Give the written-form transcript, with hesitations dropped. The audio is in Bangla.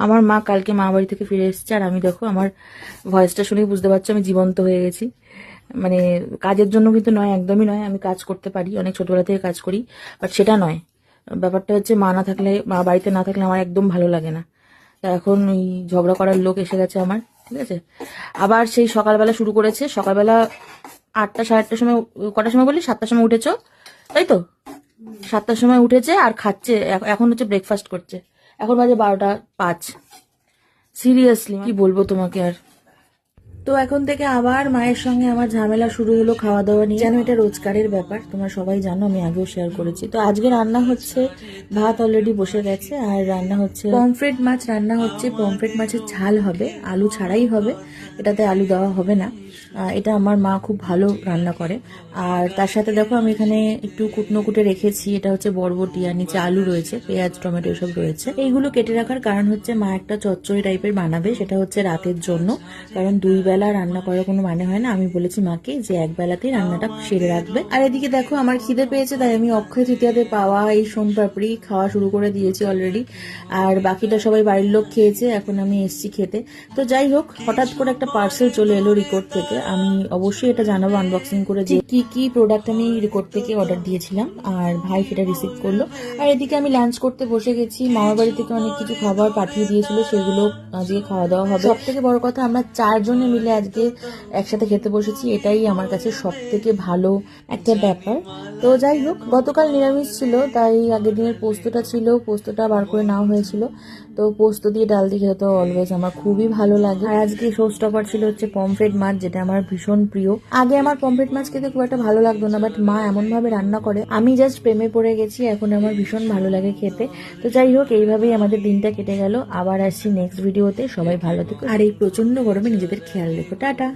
আমার মা কালকে মা বাড়ি থেকে ফিরে এসেছে, আর আমি দেখো আমার ভয়েসটা শুনেই বুঝতে পারছো আমি জীবন্ত হয়ে গেছি। মানে কাজের জন্য কিন্তু নয়, একদমই নয়। আমি কাজ করতে পারি, অনেক ছোটবেলা থেকে কাজ করি, বাট সেটা নয়। ব্যাপারটা হচ্ছে মা না থাকলে, মা বাড়িতে না থাকলে আমার একদম ভালো লাগে না। তা এখন ওই ঝগড়া করার লোক এসে গেছে আমার, ঠিক আছে। আবার সেই সকালবেলা শুরু করেছে। সকালবেলা 8টা সাড়ে 8টার সময়, কটার সময় বলি, 7টার সময় উঠেছো তাই তো? 7টার সময় উঠেছে আর খাচ্ছে, এখন হচ্ছে ব্রেকফাস্ট করছে। এখন বাজে 12টা 5। সিরিয়াসলি কি বলবো তোমাকে আর। তো এখন থেকে আবার মায়ের সঙ্গে আমার ঝামেলা শুরু হলো খাওয়া দাওয়া নিয়ে। যেন এটা রোজকারের ব্যাপার, তোমরা সবাই জানো, আমি আগেও শেয়ার করেছি। তো আজকে রান্না হচ্ছে, ভাত অলরেডি বসে গেছে, আর রান্না হচ্ছে পমফ্রেট মাছ। রান্না হচ্ছে পমফ্রেট মাছের ঝাল হবে, আলু ছাড়াই হবে, এটাতে আলু দেওয়া হবে না। এটা আমার মা খুব ভালো রান্না করে। আর তার সাথে দেখো আমি এখানে একটু কুটনো কুটে রেখেছি, এটা হচ্ছে বরবটি, আর নিচে আলু রয়েছে, পেঁয়াজ টমেটো এসব রয়েছে। এইগুলো কেটে রাখার কারণ হচ্ছে মা একটা চচ্চড়ি টাইপের বানাবে, সেটা হচ্ছে রাতের জন্য। কারণ 2 বেলা রান্না করার কোনো মানে হয় না। আমি বলেছি মাকে যে 1 বেলাতেই রান্নাটা সেরে রাখবে। আর এদিকে দেখো আমার খিদে পেয়েছে, তাই আমি অক্ষয় তৃতীয়াতে পাওয়া এই সোনপাপড়ি খাওয়া শুরু করে দিয়েছি অলরেডি। আর বাকিটা সবাই বাড়ির লোক খেয়েছে, এখন আমি এসছি খেতে। তো যাই হোক, হঠাৎ করে একটা পার্সেল চলে এলো রিকোর্ড থেকে। আমি অবশ্যই এটা জানাবো আনবক্সিং করে যে কি কি প্রোডাক্ট আমি রিকোর্ড থেকে অর্ডার দিয়েছিলাম, আর ভাই সেটা রিসিভ করলো। আর এদিকে আমি লাঞ্চ করতে বসে গেছি। মামার বাড়ি থেকে অনেক কিছু খাবার পাঠিয়ে দিয়েছিল, সেগুলো আজকে খাওয়া দাওয়া হবে। সব থেকে বড় কথা, আমরা 4 জনে মিলে আজকে একসাথে খেতে বসেছি, এটাই আমার কাছে সব থেকে ভালো একটা ব্যাপার। তো যাই হোক, গতকাল নিরামিষ ছিল, তাই আগের দিনের পোস্তটা ছিল, পোস্তটা বার করে নেওয়া হয়েছিল। তো পোস্ত দিয়ে ডাল দিয়ে খেতে তো অলওয়েজ আমার খুবই ভালো লাগে। আর আজকে শো স্টপার ছিল হচ্ছে পমফ্রেট মাছ, যেটা আমার ভীষণ প্রিয়। আগে আমার পমফ্রেট মাছ খেতে খুব একটা ভালো লাগতো না, বাট মা এমন ভাবে রান্না করে আমি জাস্ট প্রেমে পড়ে গেছি। এখন আমার ভীষণ ভালো লাগে খেতে। তো যাই হোক, এইভাবেই আমাদের দিনটা কেটে গেল। আবার আসছি নেক্সট ভিডিওতে। সবাই ভালো থেকো, আর এই প্রচন্ড গরমে নিজেদের খেয়াল রেখো। টাটা।